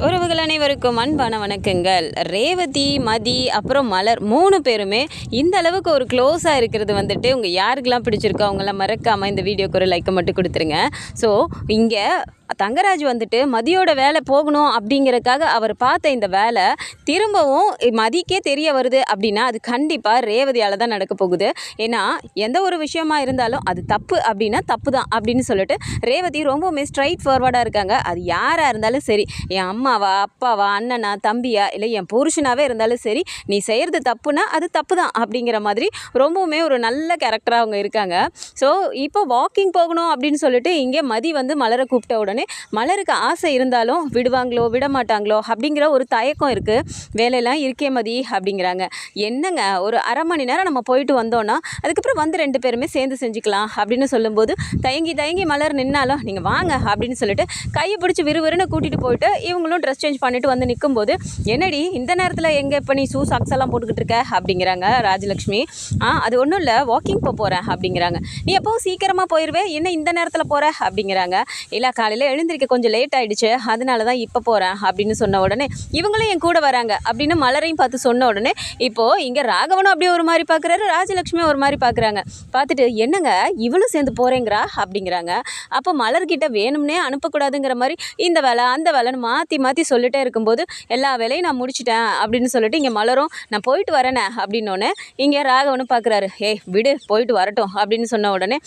உறவுகள் அனைவருக்கும் அன்பான வணக்கங்கள். ரேவதி, மதி, அப்புறம் மலர் 3 பேருமே இந்த அளவுக்கு ஒரு க்ளோஸாக இருக்கிறது வந்துட்டு உங்கள் யாருக்கெல்லாம் பிடிச்சிருக்கோ அவங்களாம் மறக்காமல் இந்த வீடியோக்கு ஒரு லைக்கை மட்டும் கொடுத்துருங்க. ஸோ இங்கே தங்கராஜ் வந்துட்டு மதியோட வேலை போகணும் அப்படிங்கிறதுக்காக அவர் பார்த்த இந்த வேலை திரும்பவும் மதிக்கே தெரிய வருது அப்படின்னா அது கண்டிப்பாக ரேவதியால் தான் நடக்க போகுது. ஏன்னா எந்த ஒரு விஷயமா இருந்தாலும் அது தப்பு அப்படின்னா தப்பு தான் அப்படின்னு சொல்லிட்டு ரேவதி ரொம்பவுமே ஸ்ட்ரைட் ஃபார்வர்டாக இருக்காங்க. அது யாராக இருந்தாலும் சரி, என் அம்மாவா, அப்பாவா, அண்ணனா, தம்பியா, இல்லை என் புருஷனாகவே இருந்தாலும் சரி, நீ செய்கிறது தப்புனா அது தப்பு தான் அப்படிங்கிற மாதிரி ரொம்பவுமே ஒரு நல்ல கேரக்டராக அவங்க இருக்காங்க. ஸோ இப்போ வாக்கிங் போகணும் அப்படின்னு சொல்லிட்டு இங்கே மதி வந்து மலரை கூப்பிட்ட உடனே மலருக்கு ஆசை இருந்தாலும் விடுவாங்களோ விட மாட்டாங்களோ அப்படிங்கிற ஒரு தயக்கம் இருக்குது. வேலையெல்லாம் இருக்கே மதி அப்படிங்கிறாங்க. என்னங்க ஒரு அரை மணி நேரம் நம்ம போயிட்டு வந்தோன்னா அதுக்கப்புறம் வந்து 2 பேருமே சேர்ந்து செஞ்சுக்கலாம் அப்படின்னு சொல்லும்போது தயங்கி தயங்கி மலர் நின்னாலும் நீங்கள் வாங்க அப்படின்னு சொல்லிட்டு கையை பிடிச்சி விறுவிறுன்னு கூட்டிகிட்டு போயிட்டு இவங்களும் ட்ரெஸ் சேஞ்ச் பண்ணிட்டு வந்து நிற்கும்போது என்னடி இந்த நேரத்தில் எங்கே இப்போ நீ ஷூ சாக்ஸ் எல்லாம் போட்டுக்கிட்டு இருக்க அப்படிங்கிறாங்க ராஜலக்ஷ்மி. அது ஒன்றும் இல்லை, வாக்கிங் போகிறேன் அப்படிங்கிறாங்க. நீ எப்போவும் சீக்கிரமாக போயிடுவேன், என்ன இந்த நேரத்தில் போகிற அப்படிங்கிறாங்க. இல்லை காலையில் எழுந்திருக்க கொஞ்சம் லேட் ஆகிடுச்சு, அதனால தான் இப்போ போகிறேன் அப்படின்னு சொன்ன உடனே இவங்களும் என் கூட வராங்க அப்படின்னு மலரையும் பார்த்து சொன்ன உடனே இப்போது இங்கே ராகவனும் அப்படியே ஒரு மாதிரி பார்க்குறாரு, ராஜலக்ஷ்மியும் ஒரு மாதிரி பார்க்குறாங்க. பார்த்துட்டு என்னங்க இவளும் சேர்ந்து போகிறேங்கிறா அப்படிங்கிறாங்க. அப்போ மலர்கிட்ட வேணும்னே அனுப்பக்கூடாதுங்கிற மாதிரி இந்த வேலை அந்த வேலைன்னு மாற்றி மாற்றி சொல்லிட்டே இருக்கும்போது எல்லா வேலையும் நான் முடிச்சிட்டேன் அப்படின்னு சொல்லிட்டு இங்கே மலரும் நான் போயிட்டு வரேனே அப்படின்னோடனே இங்கே ராகவனும் பார்க்குறாரு. ஏய் விடு போயிட்டு வரட்டும் அப்படின்னு சொன்ன உடனே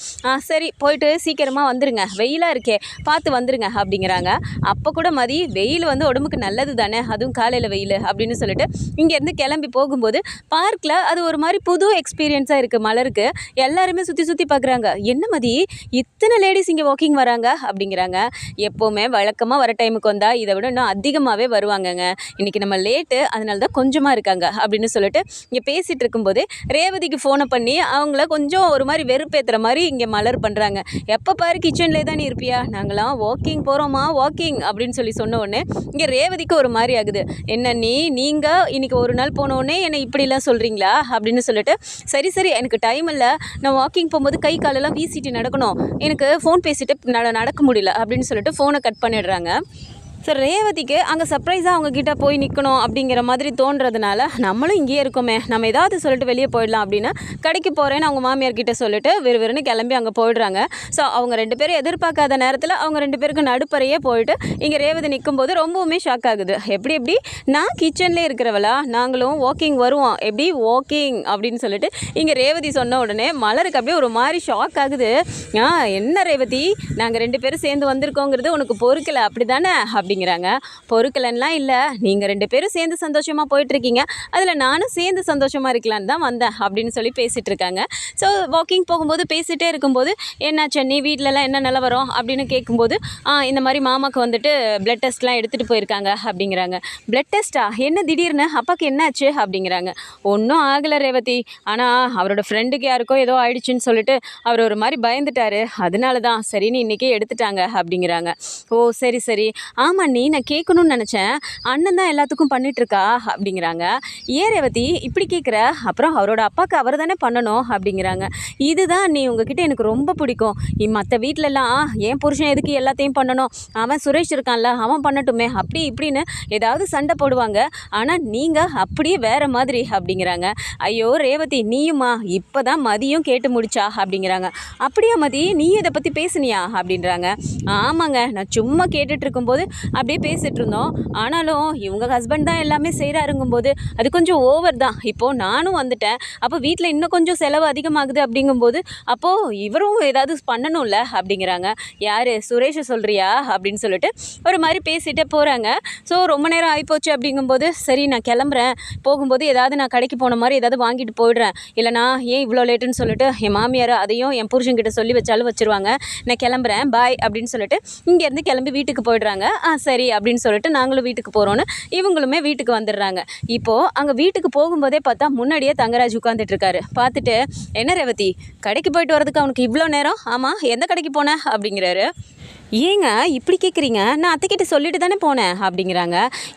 சரி போயிட்டு சீக்கிரமாக வந்துடுங்க, வெயிலாக இருக்கே பார்த்து வந்துடுங்க அப்படிங்கிறாங்க. அப்போ கூட மதி வெயில் வந்து உடம்புக்கு நல்லது தானே, அதுவும் காலையில் வெயில் அப்படின்னு சொல்லிட்டு இங்கேருந்து கிளம்பி போகும்போது பார்க்கில் அது ஒரு மாதிரி புது எக்ஸ்பீரியன்ஸாக இருக்குது மலருக்கு. எல்லாருமே சுற்றி சுற்றி பார்க்குறாங்க. என்ன மதி இத்தனை லேடிஸ் இங்கே வாக்கிங் வராங்க அப்படிங்கிறாங்க. எப்போவுமே வழக்கமாக வர டைமுக்கு வந்தால் இதை விட இன்னும் அதிகமாகவே வருவாங்கங்க, இன்றைக்கி நம்ம லேட்டு அதனால தான் கொஞ்சமாக இருக்காங்க அப்படின்னு சொல்லிட்டு இங்கே பேசிகிட்டு இருக்கும்போதே ரேவதிக்கு ஃபோனை பண்ணி அவங்கள கொஞ்சம் ஒரு மாதிரி வெறுப்பேற்றுற மாதிரி இங்கே மலர் பண்ணுறாங்க. எப்போ பாரு கிச்சன்லேயே தான் இருப்பியா, நாங்களாம் வாக்கிங் போகிறோமா வாக்கிங் அப்படின்னு சொன்ன உடனே இங்கே ரேவதிக்கு ஒரு மாதிரி ஆகுது. என்ன நீங்கள் இன்றைக்கி ஒரு நாள் போனோடனே என்னை இப்படிலாம் சொல்கிறீங்களா அப்படின்னு சொல்லிட்டு சரி சரி எனக்கு டைம் இல்லை, நான் வாக்கிங் போகும்போது கை காலெல்லாம் வீசிட்டு நடக்கணும், எனக்கு ஃபோன் பேசிட்டு நடக்க முடியல அப்படின்னு சொல்லிட்டு ஃபோனை கட் பண்ணிடுறாங்க. ஸோ ரேவதிக்கு அங்கே சர்ப்ரைஸாக அவங்கக்கிட்ட போய் நிற்கணும் அப்படிங்கிற மாதிரி தோன்றதுனால நம்மளும் இங்கேயே இருக்கோமே, நம்ம ஏதாவது சொல்லிட்டு வெளியே போயிடலாம் அப்படின்னு கடைக்கு போகிறேன்னு அவங்க மாமியார்கிட்ட சொல்லிட்டு விறுவிறுன்னு கிளம்பி அங்கே போயிடுறாங்க. ஸோ அவங்க 2 பேரும் எதிர்பார்க்காத நேரத்தில் அவங்க 2 பேருக்கு நடுப்பறையே போயிட்டு இங்கே ரேவதி நிற்கும்போது ரொம்பவுமே ஷாக் ஆகுது. எப்படி நான் கிச்சன்லேயே இருக்கிறவளா, நாங்களும் வாக்கிங் வருவோம், எப்படி வாக்கிங் அப்படின்னு சொல்லிட்டு இங்கே ரேவதி சொன்ன உடனே மலருக்கு அப்படியே ஒரு மாதிரி ஷாக் ஆகுது. என்ன ரேவதி நாங்கள் 2 பேரும் சேர்ந்து வந்திருக்கோங்கிறது உனக்கு பொறுக்கலை அப்படி தானே அப்படிங்கிறாங்க. பொறுக்கலன்லாம் இல்லை, நீங்கள் 2 பேரும் சேர்ந்து சந்தோஷமாக போயிட்டுருக்கீங்க, அதில் நானும் சேர்ந்து சந்தோஷமாக இருக்கலான்னு தான் வந்தேன் அப்படின்னு சொல்லி பேசிகிட்டு இருக்காங்க. ஸோ வாக்கிங் போகும்போது பேசிகிட்டே இருக்கும்போது என்னாச்சு நீ வீட்டிலலாம் என்ன நிலவரம் அப்படின்னு கேட்கும்போது இந்த மாதிரி மாமாவுக்கு வந்துட்டு பிளட் டெஸ்ட்லாம் எடுத்துகிட்டு போயிருக்காங்க அப்படிங்கிறாங்க. பிளட் டெஸ்ட்டா, என்ன திடீர்னு அப்பாவுக்கு என்னாச்சு அப்படிங்கிறாங்க. ஒன்றும் ஆகலை ரேவதி, ஆனால் அவரோட ஃப்ரெண்டுக்கு யாருக்கோ ஏதோ ஆயிடுச்சுன்னு சொல்லிட்டு அவர் ஒரு மாதிரி பயந்துட்டார், அதனால தான் சரின்னு இன்றைக்கே எடுத்துட்டாங்க அப்படிங்கிறாங்க. ஓ சரி சரி, ஆமாம் நான் கேட்கணும்னு நினச்சேன், அண்ணன் தான் எல்லாத்துக்கும் பண்ணிகிட்ருக்கா அப்படிங்கிறாங்க. ஏன் ரேவதி இப்படி கேட்குற, அப்புறம் அவரோட அப்பாவுக்கு அவர் தானே பண்ணணும் அப்படிங்கிறாங்க. இதுதான் நீ உங்ககிட்ட எனக்கு ரொம்ப பிடிக்கும், மற்ற வீட்டிலலாம் என் புருஷன் எதுக்கு எல்லாத்தையும் பண்ணணும், அவன் சுரேஷ் இருக்கான்ல அவன் பண்ணட்டுமே அப்படி இப்படின்னு ஏதாவது சண்டை போடுவாங்க, ஆனால் நீங்கள் அப்படியே வேறு மாதிரி அப்படிங்கிறாங்க. ஐயோ ரேவதி நீயுமா, இப்போ தான் மதியும் கேட்டு முடிச்சா அப்படிங்கிறாங்க. அப்படியா மதி நீ இதை பற்றி பேசுனியா அப்படின்றாங்க. ஆமாங்க நான் சும்மா கேட்டுட்டு இருக்கும்போது அப்படியே பேசிகிட்டு இருந்தோம், ஆனாலும் இவங்க ஹஸ்பண்ட் தான் எல்லாமே செய்கிறாருங்கும்போது அது கொஞ்சம் ஓவர் தான், இப்போது நானும் வந்துட்டேன், அப்போ வீட்டில் இன்னும் கொஞ்சம் செலவு அதிகமாகுது அப்படிங்கும்போது அப்போது இவரும் ஏதாவது பண்ணணும்ல அப்படிங்கிறாங்க. யார் சுரேஷை சொல்கிறியா அப்படின்னு சொல்லிட்டு ஒரு மாதிரி பேசிகிட்டே போகிறாங்க. ஸோ ரொம்ப நேரம் ஆகிப்போச்சு அப்படிங்கும்போது சரி நான் கிளம்புறேன், போகும்போது ஏதாவது நான் கடைக்கு போன மாதிரி ஏதாவது வாங்கிட்டு போயிடுறேன், இல்லைனா ஏன் இவ்வளோ லேட்டுன்னு சொல்லிட்டு என் மாமியார் அதையும் என் புருஷன்கிட்ட சொல்லி வச்சாலும் வச்சுருவாங்க, நான் கிளம்புறேன் பாய் அப்படின்னு சொல்லிட்டு இங்கேருந்து கிளம்பி வீட்டுக்கு போயிடுறாங்க. சரி அப்படின்னு சொல்லிட்டு நாங்களும் வீட்டுக்கு போகிறோன்னு இவங்களுமே வீட்டுக்கு வந்துடுறாங்க. இப்போது அங்கே வீட்டுக்கு போகும்போதே பார்த்தா முன்னாடியே தங்கராஜ் உட்காந்துட்டு இருக்காரு. பார்த்துட்டு என்ன ரேவதி கடைக்கு போயிட்டு வரதுக்கு அவனுக்கு இவ்வளோ நேரம், ஆமாம் எந்த கடைக்கு போன அப்படிங்கிறாரு. ஏங்க இப்படி கேட்குறீங்க? நான் அத்தைக்கிட்ட சொல்லிட்டு தானே போனேன் அப்படிங்கிறாங்க.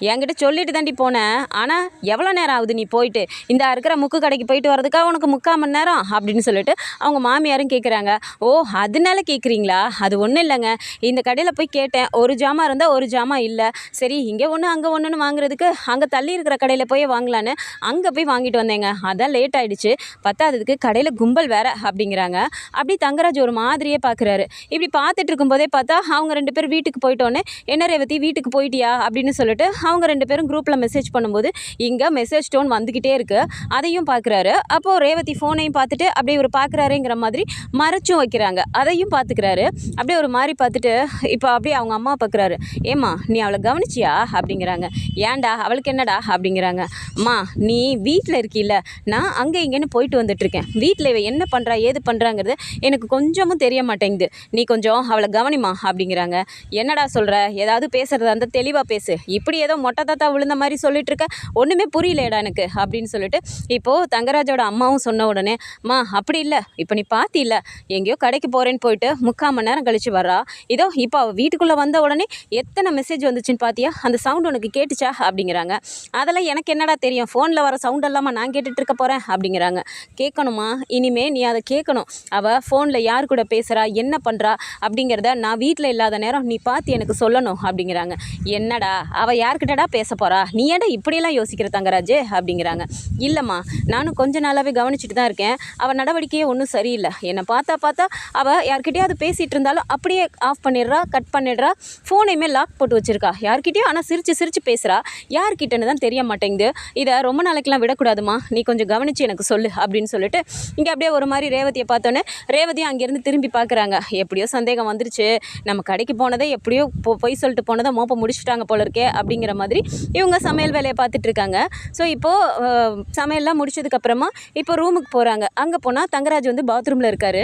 என்கிட்ட சொல்லிட்டு தாண்டி போனேன். ஆனால் எவ்வளோ நேரம் ஆகுது நீ போயிட்டு? இந்த இருக்கிற முக்கு கடைக்கு போயிட்டு வரதுக்கா உனக்கு 3/4 மணி நேரம் அப்படின்னு சொல்லிட்டு அவங்க மாமியாரும் கேட்குறாங்க. ஓ, அதனால கேட்குறீங்களா? அது ஒன்றும் இல்லைங்க. இந்த கடையில் போய் கேட்டேன். ஒரு ஜாமான் இருந்தால் ஒரு ஜாமான் இல்லை. சரி இங்கே ஒன்று அங்கே ஒன்றுன்னு வாங்குறதுக்கு அங்கே தள்ளி இருக்கிற கடையில் போய் வாங்கலான்னு அங்கே போய் வாங்கிட்டு வந்தேங்க. அதான் லேட் ஆகிடுச்சு. பத்தாததுக்கு கடையில் கும்பல் வேற அப்படிங்கிறாங்க. அப்படி தங்கராஜ் ஒரு மாதிரியே பார்க்குறாரு. இப்படி பார்த்துட்டு இருக்கும்போதே பார்த்தா அவங்க 2 பேரும் வீட்டுக்கு போயிட்டோன்னே, என்ன ரேவதி வீட்டுக்கு போயிட்டியா அப்படின்னு சொல்லிட்டு அவங்க 2 பேரும் குரூப்பில் மெசேஜ் பண்ணும்போது இங்கே மெசேஜ் டோன் வந்துக்கிட்டே இருக்குது. அதையும் பார்க்குறாரு. அப்போது ரேவதி ஃபோனையும் பார்த்துட்டு அப்படியே ஒரு பார்க்குறாருங்கிற மாதிரி மறைச்சும் வைக்கிறாங்க. அதையும் பார்த்துக்கிறாரு. அப்படியே ஒரு மாதிரி பார்த்துட்டு இப்போ அப்படியே அவங்க அம்மா பார்க்குறாரு. ஏம்மா நீ அவளை கவனிச்சியா அப்படிங்கிறாங்க. ஏன்டா அவளுக்கு என்னடா அப்படிங்கிறாங்க. அம்மா நீ வீட்டில் இருக்கீல்ல, நான் அங்கே இங்கேன்னு போயிட்டு வந்துட்டுருக்கேன். வீட்டில் இவ என்ன பண்ணுறா ஏது பண்ணுறாங்கிறது எனக்கு கொஞ்சமும் தெரிய மாட்டேங்குது. நீ கொஞ்சம் அவளை கவனிமா அப்படிங்கிறாங்க. என்னடா சொல்கிற? ஏதாவது பேசுகிறதா இருந்தால் தெளிவாக பேசு. இப்படி ஏதோ மொட்டை தாத்தா விழுந்த மாதிரி சொல்லிட்டு இருக்க, ஒன்றுமே புரியலடா எனக்கு அப்படின்னு சொல்லிட்டு இப்போது தங்கராஜோட அம்மாவும் சொன்ன உடனே, மா அப்படி இல்லை, இப்போ நீ பார்த்தில்ல எங்கேயோ கடைக்கு போகிறேன்னு போயிட்டு 3/4 மணி நேரம் கழிச்சு வர்றா. இதோ இப்போ அவள் வீட்டுக்குள்ளே வந்த உடனே எத்தனை மெசேஜ் வந்துச்சுன்னு பார்த்தியா? அந்த சவுண்ட் உனக்கு கேட்டுச்சா அப்படிங்கிறாங்க. அதெல்லாம் எனக்கு என்னடா தெரியும், ஃபோனில் வர சவுண்ட் இல்லாமல் நான் கேட்டுட்டு இருக்க போகிறேன் அப்படிங்கிறாங்க. கேட்கணுமா? இனிமே நீ அதை கேட்கணும். அவள் ஃபோனில் யார் கூட பேசுகிறா என்ன பண்ணுறா அப்படிங்கிறத நான் வீட்டில் இல்லாத நேரம் நீ பார்த்து எனக்கு சொல்லணும் அப்படிங்கிறாங்க. என்னடா அவள் யார்கிட்டடா பேச போகிறா? நீ ஏன்டா இப்படியெல்லாம் யோசிக்கிற தங்கராஜ் அப்படிங்கிறாங்க. இல்லைம்மா நானும் கொஞ்ச நாளாகவே கவனிச்சுட்டு தான் இருக்கேன். அவள் நடவடிக்கையே ஒன்றும் சரியில்லை. என்னை பார்த்தா அவள் யார்கிட்டயாவது பேசிகிட்டு இருந்தாலும் அப்படியே ஆஃப் பண்ணிடுறா, கட் பண்ணிடுறா, ஃபோனையுமே லாக் போட்டு வச்சுருக்கா யார்கிட்டயும். ஆனால் சிரித்து பேசுகிறா. யார்கிட்டன்னு தான் தெரிய மாட்டேங்குது. இதை ரொம்ப நாளைக்கெலாம் விடக்கூடாதுமா, நீ கொஞ்சம் கவனித்து எனக்கு சொல்லு அப்படின்னு சொல்லிட்டு இங்கே அப்படியே ஒரு மாதிரி ரேவதியை பார்த்தோன்னே ரேவதியும் அங்கேருந்து திரும்பி பார்க்குறாங்க. எப்படியோ சந்தேகம் வந்துருச்சு, நம்ம கடைக்கு போனதை எப்படியோ பொய் சொல்லிட்டு போனதை மோப்ப முடிச்சுட்டாங்க போல இருக்கே அப்படிங்கிற மாதிரி இவங்க சமையல் வேலையை பார்த்துட்டு இருக்காங்க. ஸோ இப்போது சமையல்லாம் முடிச்சதுக்கப்புறமா இப்போ ரூமுக்கு போகிறாங்க. அங்கே போனால் தங்கராஜ் வந்து பாத்ரூமில் இருக்கார்.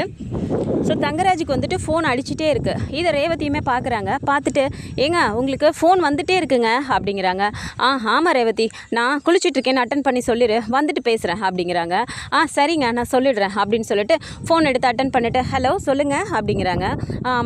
ஸோ தங்கராஜுக்கு வந்துட்டு ஃபோன் அடிச்சுட்டே இருக்குது. இதை ரேவதியுமே பார்க்குறாங்க. பார்த்துட்டு ஏங்க உங்களுக்கு ஃபோன் வந்துகிட்டே இருக்குங்க அப்படிங்கிறாங்க. ஆமாம் ரேவதி, நான் குளிச்சுட்ருக்கேன்னு அட்டன் பண்ணி சொல்லிடு, வந்துட்டு பேசுகிறேன் அப்படிங்கிறாங்க. சரிங்க நான் சொல்லிடுறேன் அப்படின்னு சொல்லிட்டு ஃபோன் எடுத்து அட்டன் பண்ணிவிட்டு ஹலோ சொல்லுங்கள் அப்படிங்கிறாங்க.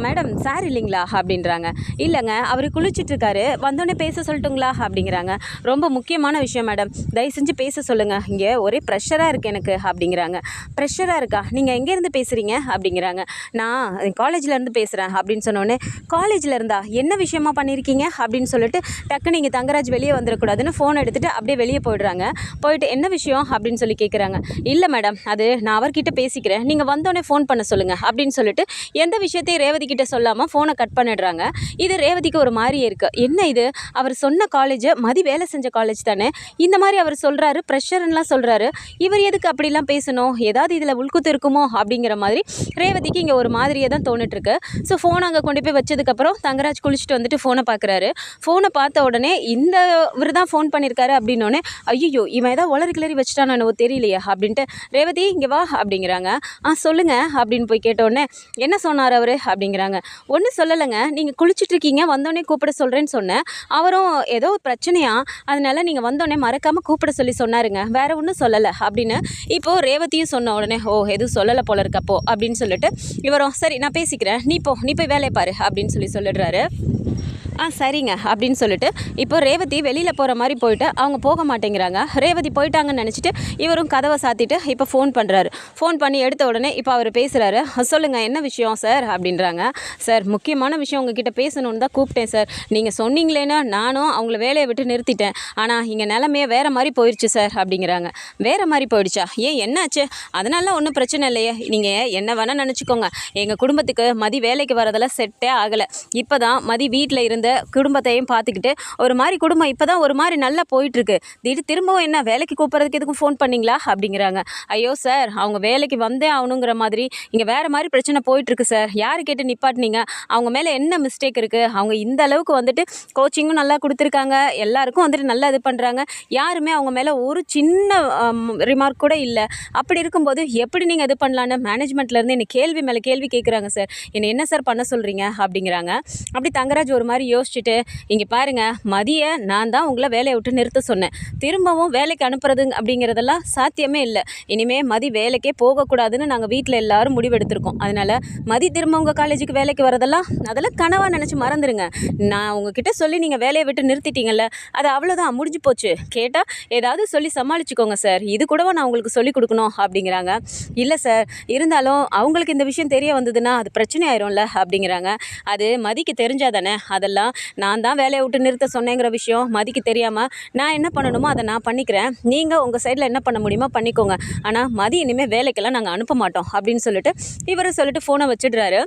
மேடம் சார் இல்லைங்களா அப்படின்றாங்க. இல்லைங்க அவர் குளிச்சுட்ருக்காரு, வந்தோடனே பேச சொல்லட்டுங்களா அப்படிங்கிறாங்க. ரொம்ப முக்கியமான விஷயம் மேடம், தயவு செஞ்சு பேச சொல்லுங்கள், இங்கே ஒரே ப்ரெஷராக இருக்குது எனக்கு அப்படிங்கிறாங்க. ப்ரெஷராக இருக்கா? நீங்கள் எங்கேருந்து பேசுகிறீங்க அப்படிங்கிறாங்க. நான் காலேஜ்லேருந்து பேசுகிறேன் அப்படின்னு சொன்னோடனே காலேஜில் இருந்தா என்ன விஷயமா பண்ணியிருக்கீங்க அப்படின்னு சொல்லிட்டு டக்குன்னு இங்கே தங்கராஜ் வெளியே வந்துடக்கூடாதுன்னு ஃபோன் எடுத்துகிட்டு அப்படியே வெளியே போயிடுறாங்க. போயிட்டு என்ன விஷயம் அப்படின்னு சொல்லி கேட்குறாங்க. இல்லை மேடம் அது நான் அவர்கிட்ட பேசிக்கிறேன், நீங்கள் வந்தோடனே ஃபோன் பண்ண சொல்லுங்கள் அப்படின்னு சொல்லிட்டு எந்த விஷயத்தையும் ரேவதி கிட்ட சொல்லாமல் ஃபோனை கட் பண்ணிடுறாங்க. இது ரேவதிக்கு ஒரு மாதிரியே இருக்குது. என்ன இது, அவர் சொன்ன காலேஜ் மதி வேலை செஞ்ச காலேஜ் தானே, இந்த மாதிரி அவர் சொல்கிறாரு ப்ரெஷர்லாம் சொல்கிறாரு, இவர் எதுக்கு அப்படிலாம் பேசணும், ஏதாவது இதில் உள்குத்து இருக்குமோ அப்படிங்கிற மாதிரி ரேவதிக்கு இங்கே ஒரு மாதிரியே தான் தோணிட்டுருக்கு. ஸோ ஃபோனை அங்கே கொண்டு போய் வச்சதுக்கப்புறம் தங்கராஜ் குளிச்சுட்டு வந்துட்டு ஃபோனை பார்க்குறாரு. ஃபோனை பார்த்த உடனே இந்த இவர் தான் ஃபோன் பண்ணியிருக்காரு அப்படின்னோடனே ஐயோ இவன் ஏதாவது உளறி கிளறி வச்சுட்டானோ என்னவோ தெரியலையே அப்படின்ட்டு ரேவதி இங்கே வா அப்படிங்கிறாங்க. சொல்லுங்கள் அப்படின்னு போய் கேட்டோடனே என்ன சொன்னார் அவர் அப்படிங்கிறாங்க. ஒன்றும் சொல்லலைங்க, நீங்கள் குளிச்சுட்டு இருக்கீங்க வந்தோடனே கூப்பிட சொல்கிறேன்னு சொன்னேன், அவரும் ஏதோ பிரச்சனையா அதனால நீங்கள் வந்தோடனே மறக்காமல் கூப்பிட சொல்லி சொன்னாருங்க, வேறு ஒன்றும் சொல்லலை அப்படின்னு இப்போது ரேவதியும் சொன்ன உடனே எதுவும் சொல்லலை போல இருக்கப்போ அப்படின்னு சொல்லிட்டு இவரும் சரி நான் பேசிக்கிறேன், நீ போய் வேலையை பாரு அப்படின்னு சொல்லிடுறாரு. சரிங்க அப்படின்னு சொல்லிட்டு இப்போ ரேவதி வெளியில் போகிற மாதிரி போயிட்டு அவங்க போக மாட்டேங்கிறாங்க. ரேவதி போயிட்டாங்கன்னு நினச்சிட்டு இவரும் கதவை சாத்திட்டு இப்போ ஃபோன் பண்ணுறாரு. ஃபோன் பண்ணி எடுத்த உடனே இப்போ அவர் பேசுகிறாரு. சொல்லுங்கள் என்ன விஷயம் சார் அப்படின்றாங்க. சார் முக்கியமான விஷயம் உங்ககிட்ட பேசணுன்னு தான் கூப்பிட்டேன் சார், நீங்கள் சொன்னீங்களேன்னா நானும் அவங்கள வேலையை விட்டு நிறுத்திட்டேன், ஆனால் இங்கே நிலமையே வேறு மாதிரி போயிடுச்சு சார் அப்படிங்கிறாங்க. வேறு மாதிரி போயிடுச்சா? ஏன் என்னாச்சு? அதனால ஒன்றும் பிரச்சனை இல்லையே, நீங்கள் என்ன வேணால் நினச்சிக்கோங்க, எங்கள் குடும்பத்துக்கு மதி வேலைக்கு வரதெல்லாம் செட்டே ஆகலை. இப்போ தான் மதி வீட்டில் இருந்து குடும்பத்தையும் பார்த்துக்கிட்டு ஒரு மாதிரி குடும்பம் இப்போ தான் ஒரு மாதிரி நல்லா போயிட்டுருக்கு, திரும்பவும் என்ன வேலைக்கு கூப்பிட்றதுக்கு எதுக்கும் ஃபோன் பண்ணிங்களா அப்படிங்கிறாங்க. ஐயோ சார் அவங்க வேலைக்கு வந்தே ஆகணுங்கிற மாதிரி இங்கே வேறு மாதிரி பிரச்சனை போயிட்டுருக்கு சார், யார் கேட்டு நிப்பாட்டினீங்க, அவங்க மேலே என்ன மிஸ்டேக் இருக்குது, அவங்க இந்த அளவுக்கு வந்துட்டு கோச்சிங்கும் நல்லா கொடுத்துருக்காங்க, எல்லாருக்கும் வந்துட்டு நல்லா இது பண்ணுறாங்க, யாருமே அவங்க மேலே ஒரு சின்ன ரிமார்க் கூட இல்லை, அப்படி இருக்கும்போது எப்படி நீங்கள் இது பண்ணலான்னு மேனேஜ்மெண்ட்லேருந்து என்னை கேள்வி மேலே கேள்வி கேட்குறாங்க சார், என்னை என்ன சார் பண்ண சொல்கிறீங்க அப்படிங்கிறாங்க. அப்படி தங்கராஜ் ஒரு மாதிரி யோசிச்சுட்டு, இங்கே பாருங்கள் மதியை நான் தான் உங்களை வேலையை விட்டு நிறுத்த சொன்னேன். திரும்பவும் வேலைக்கு அனுப்புறது அப்படிங்கிறதெல்லாம் சாத்தியமே இல்லை. இனிமேல் மதி வேலைக்கே போகக்கூடாதுன்னு நாங்கள் வீட்டில் எல்லாரும் முடிவெடுத்திருக்கோம். அதனால் மதி திரும்ப உங்கள் காலேஜுக்கு வேலைக்கு வரதெல்லாம் அதெல்லாம் கனவாக நினச்சி மறந்துடுங்க. நான் உங்ககிட்ட சொல்லி நீங்கள் வேலையை விட்டு நிறுத்திட்டீங்கல்ல, அது அவ்வளோதான், முடிஞ்சு போச்சு. கேட்டால் ஏதாவது சொல்லி சமாளிச்சுக்கோங்க சார், இது கூடவா நான் உங்களுக்கு சொல்லி கொடுக்கணும் அப்படிங்கிறாங்க. இல்லை சார், இருந்தாலும் அவங்களுக்கு இந்த விஷயம் தெரிய வந்ததுன்னா அது பிரச்சனை ஆயிரும்ல அப்படிங்கிறாங்க. அது மதிக்கு தெரிஞ்சாதானே, அதெல்லாம் நான் தான் வேலையை விட்டு நிறுத்த சொன்னேங்கிற விஷயம் மதிக்கு தெரியாமல் நான் என்ன பண்ணணுமோ அதை நான் பண்ணிக்கிறேன். நீங்கள் உங்கள் சைடில் என்ன பண்ண முடியுமோ பண்ணிக்கோங்க. ஆனால் மதி இனிமேல் வேலைக்கெல்லாம் நாங்கள் அனுப்ப மாட்டோம் அப்படின்னு சொல்லிட்டு இவர் சொல்லிட்டு ஃபோனை வச்சிடுறாரு.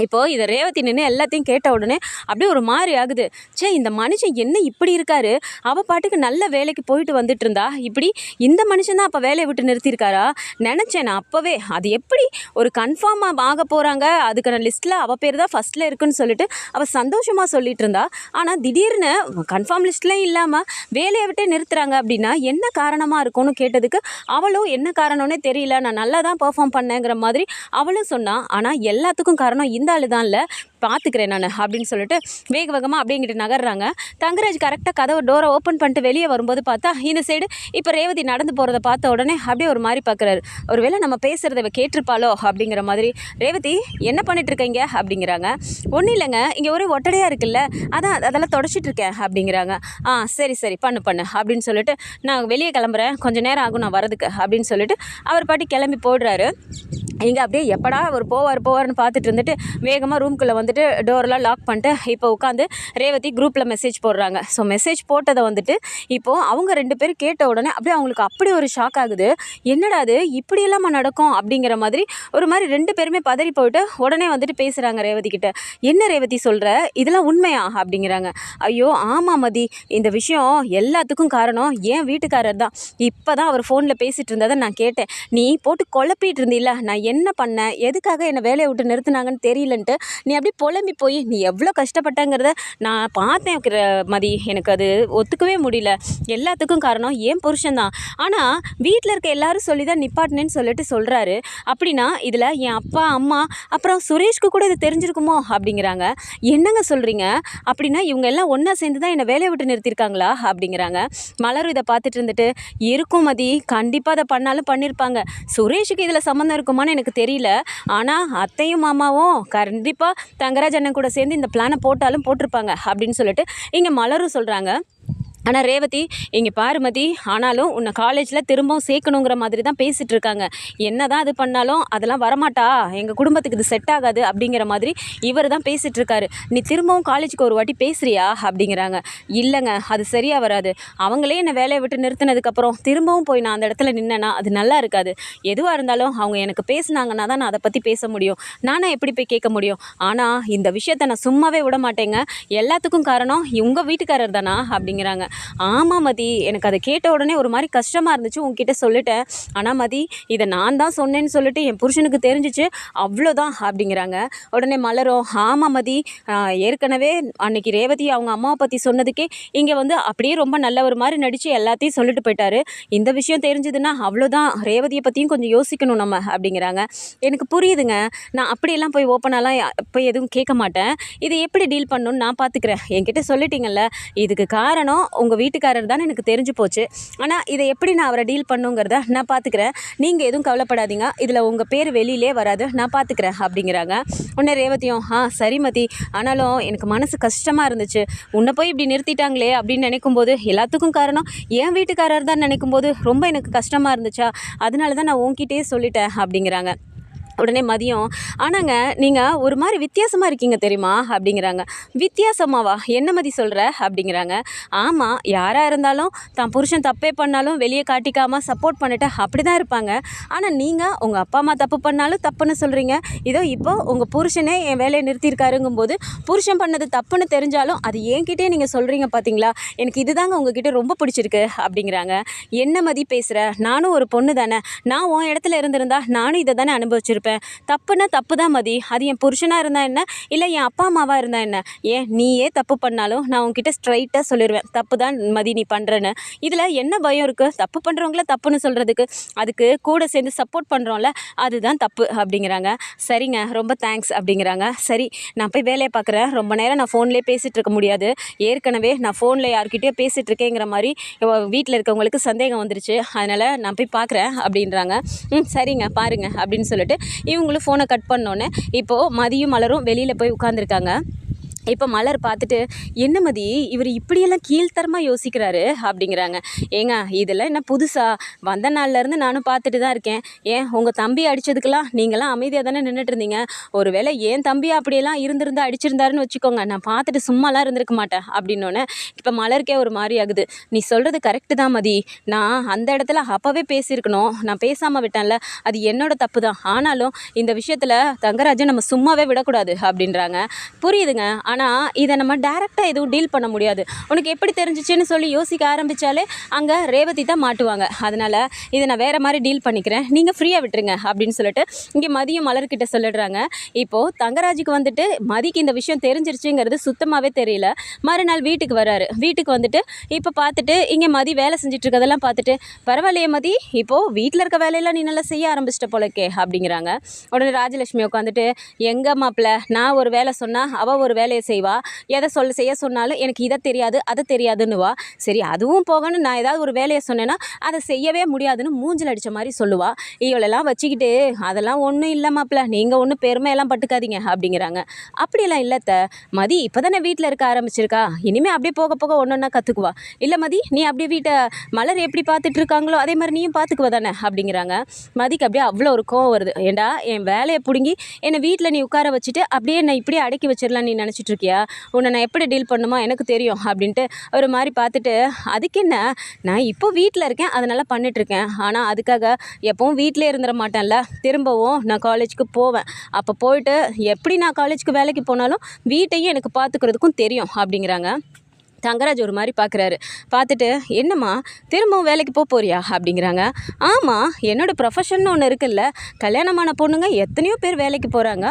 இப்போது இதை ரேவதி நின்று எல்லாத்தையும் கேட்ட உடனே அப்படியே ஒரு மாதிரி ஆகுது. இந்த மனுஷன் என்ன இப்படி இருக்காரு, அவள் பாட்டுக்கு நல்ல வேலைக்கு போயிட்டு வந்துட்டு இருந்தா, இப்படி இந்த மனுஷன் தான் அப்போ வேலையை விட்டு நிறுத்தியிருக்காரா நினச்சேன் நான் அப்போவே. அது எப்படி ஒரு கன்ஃபார்மாக ஆக போகிறாங்க, அதுக்கான லிஸ்ட்டில் அவள் பேர் தான் ஃபஸ்ட்டில் இருக்குன்னு சொல்லிட்டு அவள் சந்தோஷமாக சொல்லிட்டு இருந்தா. ஆனால் திடீர்னு கன்ஃபார்ம் லிஸ்ட்லேயும் இல்லாமல் வேலையை விட்டே நிறுத்துறாங்க அப்படின்னா என்ன காரணமாக இருக்கும்னு கேட்டதுக்கு அவளும் என்ன காரணம்னே தெரியல, நான் நல்லா தான் பெர்ஃபார்ம் பண்ணேங்கிற மாதிரி அவளும் சொன்னான். ஆனால் எல்லாத்துக்கும் காரணம் இந்த ஆளு தான், இல்லை பார்த்துக்கிறேன் நான் அப்படின்னு சொல்லிட்டு வேக வேகமாக அப்படிங்கிட்டு நகர்றாங்க. தங்கராஜ் கரெக்டாக கதவை டோரை ஓப்பன் பண்ணிட்டு வெளியே வரும்போது பார்த்தா இந்த சைடு இப்போ ரேவதி நடந்து போகிறத பார்த்த உடனே அப்படியே ஒரு மாதிரி பார்க்குறாரு. ஒருவேளை நம்ம பேசுகிறத இவ கேட்டிருப்பாளோ அப்படிங்கிற மாதிரி. ரேவதி என்ன பண்ணிட்டு இருக்கீங்க அப்படிங்கிறாங்க. ஒன்றும் இல்லைங்க, இங்கே ஒரு ஒட்டடையாக இருக்குல்ல, அதெல்லாம் தொடச்சிட்டு இருக்கேன் அப்படிங்கிறாங்க. சரி சரி பண்ணு பண்ணு அப்படின்னு சொல்லிட்டு நான் வெளியே கிளம்புறேன், கொஞ்சம் நேரம் ஆகும் நான் வரதுக்கு அப்படின்னு சொல்லிட்டு அவர் பாட்டி கிளம்பி போடுறாரு. இங்கே அப்படியே எப்படா அவர் போவார்னு பார்த்துட்டு இருந்துட்டு வேகமாக ரூம்குள்ளே வந்துட்டு டோரெலாம் லாக் பண்ணிட்டு இப்போ உட்காந்து ரேவதி குரூப்பில் மெசேஜ் போடுறாங்க. ஸோ மெசேஜ் போட்டதை வந்துட்டு இப்போது அவங்க 2 பேர் கேட்ட உடனே அப்படியே அவங்களுக்கு அப்படி ஒரு ஷாக் ஆகுது. என்னடா அது இப்படியெல்லாம் நடக்கும் அப்படிங்கிற மாதிரி ஒரு மாதிரி 2 பேருமே பதறி போயிட்டு உடனே வந்துட்டு பேசுகிறாங்க ரேவதி கிட்ட. என்ன ரேவதி சொல்கிற, இதெல்லாம் உண்மையா அப்படிங்கிறாங்க. ஐயோ ஆமாம் மதி, இந்த விஷயம் எல்லாத்துக்கும் காரணம் என் வீட்டுக்காரர் தான். இப்போ தான் அவர் ஃபோனில் பேசிகிட்டு இருந்ததை நான் கேட்டேன். நீ போட்டு குழப்பிட்டு இருந்தில்ல, நான் என்ன பண்ணேன், எதுக்காக என்னை வேலையை விட்டு நிறுத்தினாங்கன்னு தெரியலன்ட்டு நீ அப்படி புலம்பி போய் நீ எவ்வளோ கஷ்டப்பட்டங்கிறத நான் பார்த்தேன் மதி. எனக்கு அது ஒத்துக்கவே முடியல. எல்லாத்துக்கும் காரணம் என் புருஷன்தான். ஆனால் வீட்டில் இருக்க எல்லாரும் சொல்லி தான் நிப்பாட்டினேன்னு சொல்லிட்டு சொல்கிறாரு. அப்படின்னா இதில் என் அப்பா அம்மா அப்புறம் சுரேஷ்க்கு கூட இது தெரிஞ்சிருக்குமோ அப்படிங்கிறாங்க. என்னங்க சொல்கிறீங்க, அப்படின்னா இவங்க எல்லாம் ஒன்றா சேர்ந்து தான் என்னை வேலையை விட்டு நிறுத்தியிருக்காங்களா அப்படிங்கிறாங்க. மலரும் இதை பார்த்துட்டு இருந்துட்டு இருக்கும் மதி, கண்டிப்பாக அதை பண்ணாலும் பண்ணியிருப்பாங்க. சுரேஷுக்கு இதில் சம்மந்தம் இருக்குமான்னு எனக்கு தெரியல, ஆனால் அத்தையும் மாமாவும் கண்டிப்பாக தங்கராஜ் அண்ணன் கூட சேர்ந்து இந்த பிளானை போட்டாலும் போட்டிருப்பாங்க அப்படின்னு சொல்லிட்டு இங்கே மலரும் சொல்கிறாங்க. ஆனால் ரேவதி இங்கே பாருமதி, ஆனாலும் உன்னை காலேஜில் திரும்பவும் சேர்க்கணுங்கிற மாதிரி தான் பேசிகிட்டு இருக்காங்க. என்ன தான் அது பண்ணாலும் அதெல்லாம் வரமாட்டா, எங்கள் குடும்பத்துக்கு இது செட் ஆகாது அப்படிங்கிற மாதிரி இவர் தான் பேசிகிட்டு இருக்காரு. நீ திரும்பவும் காலேஜுக்கு ஒரு வாட்டி பேசுகிறியா அப்படிங்கிறாங்க. இல்லைங்க, அது சரியாக வராது. அவங்களே என்னை வேலையை விட்டு நிறுத்தினதுக்கப்புறம் திரும்பவும் போய் நான் அந்த இடத்துல நின்னேன்னா அது நல்லா இருக்காது. எதுவாக இருந்தாலும் அவங்க எனக்கு பேசுனாங்கன்னா தான் நான் அதை பற்றி பேச முடியும். நானும் எப்படி போய் கேட்க முடியும். ஆனால் இந்த விஷயத்தை நான் சும்மாவே விட மாட்டேங்க. எல்லாத்துக்கும் காரணம் உங்கள் வீட்டுக்காரர் தானா அப்படிங்கிறாங்க. ஆமாம் மதி, எனக்கு அதை கேட்ட உடனே ஒரு மாதிரி கஷ்டமாக இருந்துச்சு, உங்ககிட்ட சொல்லிட்டேன். ஆனால் மதி, இதை நான் தான் சொன்னேன்னு சொல்லிட்டு என் புருஷனுக்கு தெரிஞ்சிச்சு, அவ்வளோதான் அப்படிங்கிறாங்க. உடனே மலரும் ஆமாம் மதி, ஏற்கனவே அன்னைக்கு ரேவதி அவங்க அம்மாவை பற்றி சொன்னதுக்கே இங்கே வந்து அப்படியே ரொம்ப நல்ல ஒரு மாதிரி நடித்து எல்லாத்தையும் சொல்லிட்டு போயிட்டாரு. இந்த விஷயம் தெரிஞ்சதுன்னா அவ்வளோதான், ரேவதியை பற்றியும் கொஞ்சம் யோசிக்கணும் நம்ம அப்படிங்கிறாங்க. எனக்கு புரியுதுங்க, நான் அப்படியெல்லாம் போய் ஓப்பனாலாம் போய் எதுவும் கேட்க மாட்டேன். இதை எப்படி டீல் பண்ணணும்னு நான் பார்த்துக்கிறேன். என்கிட்ட சொல்லிட்டீங்கல்ல, இதுக்கு காரணம் உங்கள் வீட்டுக்காரர் தான் எனக்கு தெரிஞ்சு போச்சு. ஆனால் இதை எப்படி நான் அவரை டீல் பண்ணுங்கிறத நான் பார்த்துக்கிறேன். நீங்கள் எதுவும் கவலைப்படாதீங்க, இதில் உங்கள் பேர் வெளியிலே வராது, நான் பார்த்துக்கிறேன் அப்படிங்கிறாங்க. உடனே ரேவதியும் சரி மதி, ஆனாலும் எனக்கு மனசு கஷ்டமாக இருந்துச்சு. உன்னை போய் இப்படி நிறுத்திட்டாங்களே அப்படின்னு நினைக்கும்போது எல்லாத்துக்கும் காரணம் என் வீட்டுக்காரர் தான் நினைக்கும்போது ரொம்ப எனக்கு கஷ்டமாக இருந்துச்சா, அதனால தான் நான் உன்கிட்டயே சொல்லிட்டேன் அப்படிங்கிறாங்க. உடனே மதியம் ஆனாங்க நீங்கள் ஒரு மாதிரி வித்தியாசமாக இருக்கீங்க தெரியுமா அப்படிங்கிறாங்க. வித்தியாசமாவா, என்ன மதி சொல்கிற அப்படிங்கிறாங்க. ஆமாம், யாராக இருந்தாலும் தான் புருஷன் தப்பே பண்ணாலும் வெளியே காட்டிக்காமல் சப்போர்ட் பண்ணிட்டு அப்படி தான் இருப்பாங்க. ஆனால் நீங்கள் உங்கள் அப்பா அம்மா தப்பு பண்ணாலும் தப்புன்னு சொல்கிறீங்க. இதோ இப்போ உங்கள் புருஷனே என் வேலையை நிறுத்தியிருக்காருங்கும்போது புருஷன் பண்ணது தப்புன்னு தெரிஞ்சாலும் அது என்கிட்டே நீங்கள் சொல்கிறீங்க பார்த்தீங்களா, எனக்கு இதுதாங்க உங்ககிட்ட ரொம்ப பிடிச்சிருக்கு அப்படிங்கிறாங்க. என்ன மதி பேசுகிற, நானும் ஒரு பொண்ணு தானே, நான் உன் இடத்துல இருந்திருந்தா நானும் இதை தானே அனுபவிச்சிருப்பேன். கேட்பேன். தப்புனா தப்பு தான் மதி. அது என் புருஷனாக இருந்தால் என்ன, இல்லை என் அப்பா அம்மாவாக இருந்தால் என்ன, ஏன் நீயே தப்பு பண்ணாலும் நான் உன்கிட்ட ஸ்ட்ரைட்டாக சொல்லிடுவேன், தப்பு தான் மதி நீ பண்ணுறேன்னு. இதில் என்ன பயம் இருக்குது? தப்பு பண்ணுறவங்கள தப்புன்னு சொல்கிறதுக்கு, அதுக்கு கூட சேர்ந்து சப்போர்ட் பண்ணுறோம்ல, அதுதான் தப்பு அப்படிங்கிறாங்க. சரிங்க, ரொம்ப தேங்க்ஸ் அப்படிங்கிறாங்க. சரி, நான் போய் வேலையை பார்க்குறேன். ரொம்ப நேரம் நான் ஃபோன்லேயே பேசிகிட்டு இருக்க முடியாது. ஏற்கனவே நான் ஃபோனில் யார்கிட்டயோ பேசிகிட்டு இருக்கேங்கிற மாதிரி வீட்டில் இருக்கவங்களுக்கு சந்தேகம் வந்துருச்சு. அதனால் நான் போய் பார்க்குறேன் அப்படின்றாங்க. சரிங்க பாருங்க அப்படின்னு சொல்லிட்டு இவங்களும் ஃபோனை கட் பண்ணோன்னே இப்போது மதியும் மலரும் வெளியில் போய் உட்காந்துருக்காங்க. இப்போ மலர் பார்த்துட்டு, என்ன மதி இவர் இப்படியெல்லாம் கீழ்த்தரமாக யோசிக்கிறாரு அப்படிங்கிறாங்க. ஏங்க இதெல்லாம் என்ன புதுசா? வந்த நாள்லேருந்து நானும் பார்த்துட்டு தான் இருக்கேன். ஏன் உங்கள் தம்பி அடித்ததுக்கெல்லாம் நீங்களாம் அமைதியாக தானே நின்றுட்டு இருந்தீங்க. ஒருவேளை என் தம்பி அப்படியெல்லாம் இருந்திருந்தா அடிச்சிருந்தாருன்னு வச்சுக்கோங்க, நான் பார்த்துட்டு சும்மாலாம் இருந்திருக்க மாட்டேன் அப்படின்னோடனே இப்போ மலருக்கே ஒரு மாதிரி ஆகுது. நீ சொல்கிறது கரெக்டு தான் மதி, நான் அந்த இடத்துல அப்போவே பேசியிருக்கணும், நான் பேசாமல் விட்டேன்ல, அது என்னோட தப்பு தான். ஆனாலும் இந்த விஷயத்தில் தங்கராஜை நம்ம சும்மாவே விடக்கூடாது அப்படின்றாங்க. புரியுதுங்க, ஆனால் இதை நம்ம டேரெக்டாக எதுவும் டீல் பண்ண முடியாது. உனக்கு எப்படி தெரிஞ்சிச்சுன்னு சொல்லி யோசிக்க ஆரம்பித்தாலே அங்கே ரேவதி தான் மாட்டுவாங்க. அதனால் இதை நான் வேறு மாதிரி டீல் பண்ணிக்கிறேன், நீங்கள் ஃப்ரீயாக விட்டுருங்க அப்படின்னு சொல்லிட்டு இங்கே மதியம் மலர்கிட்ட சொல்லிடுறாங்க. இப்போது தங்கராஜுக்கு வந்துட்டு மதிக்கு இந்த விஷயம் தெரிஞ்சிருச்சுங்கிறது சுத்தமாகவே தெரியல. மறுநாள் வீட்டுக்கு வராரு. வீட்டுக்கு வந்துட்டு இப்போ பார்த்துட்டு இங்கே மதி வேலை செஞ்சிட்ருக்கதெல்லாம் பார்த்துட்டு, பரவாயில்லையே மதி, இப்போது வீட்டில் இருக்க வேலையெல்லாம் நீ நல்லா செய்ய ஆரம்பிச்சிட்ட போலக்கே அப்படிங்கிறாங்க. உடனே ராஜலட்சுமி உட்காந்துட்டு, எங்கே மாப்பிள்ள, நான் ஒரு வேலை சொன்னால் அவள் ஒரு வேலையை செய்வா, எதை செய்ய சொன்னாலும் எனக்கு இதை தெரியாது அதை தெரியாதுன்னுவா. சரி அதுவும் போகணும், நான் ஏதாவது ஒரு வேலையை சொன்னேன்னா அதை செய்யவே முடியாதுன்னு மூஞ்சில் அடித்த மாதிரி சொல்லுவா. இவளெல்லாம் வச்சுக்கிட்டு அதெல்லாம் ஒன்றும் இல்லை மாப்பிள்ள, நீங்கள் ஒன்றும் பெருமையெல்லாம் பட்டுக்காதீங்க அப்படிங்கிறாங்க. அப்படியெல்லாம் இல்லைத்த, மதி இப்போ தானே வீட்டில் இருக்க ஆரம்பிச்சிருக்கா, இனிமேல் அப்படியே போக போக ஒன்று ஒன்றா கற்றுக்குவா. இல்லை மதி, நீ அப்படியே வீட்டை மலர் எப்படி பார்த்துட்டு இருக்காங்களோ அதே மாதிரி நீயும் பார்த்துக்குவ தானே அப்படிங்கிறாங்க. மதிக்கு அப்படியே அவ்வளோ ஒரு கோவம் வருது. ஏண்டா என் வேலையை பிடுங்கி என்னை வீட்டில் நீ உட்கார வச்சுட்டு அப்படியே என்னை இப்படியே அடக்கி வச்சிடலாம் நீ நினச்சிட்டு இருக்கியா? உன்னை நான் எப்படி டீல் பண்ணுமா எனக்கு தெரியும் அப்படின்ட்டு ஒரு மாதிரி பார்த்துட்டு, அதுக்கு என்ன, நான் இப்போ வீட்டில் இருக்கேன் அதனால் பண்ணிகிட்ருக்கேன், ஆனால் அதுக்காக எப்பவும் வீட்டிலே இருந்துட மாட்டேன்ல, திரும்பவும் நான் காலேஜுக்கு போவேன். அப்போ போயிட்டு எப்படி நான் காலேஜுக்கு வேலைக்கு போனாலும் வீட்டையும் எனக்கு பார்த்துக்கிறதுக்கும் தெரியும் அப்படிங்கிறாங்க. தங்கராஜ் ஒரு மாதிரி பார்க்குறாரு. பார்த்துட்டு, என்னம்மா திரும்பவும் வேலைக்கு போறியா அப்படிங்கிறாங்க. ஆமாம், என்னோடய ப்ரொஃபஷன் ஒன்று இருக்குல்ல, கல்யாணமான பொண்ணுங்க எத்தனையோ பேர் வேலைக்கு போகிறாங்க,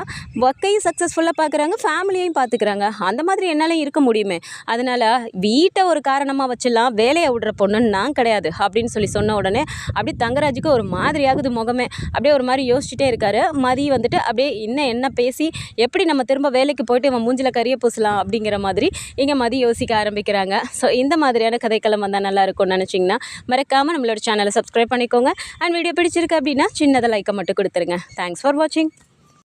ஒர்க்கையும் சக்ஸஸ்ஃபுல்லாக பார்க்குறாங்க, ஃபேமிலியையும் பார்த்துக்கிறாங்க, அந்த மாதிரி என்னால் இருக்க முடியுமே, அதனால் வீட்டை ஒரு காரணமாக வச்சுலாம் வேலையை விடுற பொண்ணுன்னு நான் கிடையாது அப்படின்னு சொன்ன உடனே அப்படியே தங்கராஜுக்கு ஒரு மாதிரி ஆகுது முகமே. அப்படியே ஒரு மாதிரி யோசிச்சுட்டே இருக்காரு. மதி வந்துட்டு அப்படியே இன்னும் என்ன பேசி எப்படி நம்ம திரும்ப வேலைக்கு போயிட்டு இவன் மூஞ்சில் கரிய பூசலாம் அப்படிங்கிற மாதிரி இங்கே மதி யோசிக்க ஆரம்பிக்கிறாங்க. ஸோ இந்த மாதிரியான கதைக்களம் வந்தால் நல்லா இருக்கும்னு நினச்சிங்கன்னா மறக்காமல் நம்மளோட சேனலை சப்ஸ்கிரைப் பண்ணிக்கோங்க. அண்ட் வீடியோ பிடிச்சிருக்கு அப்படின்னா சின்னதாக லைக்கை மட்டும் கொடுத்துருங்க. தேங்க்ஸ் ஃபார் வாட்சிங்.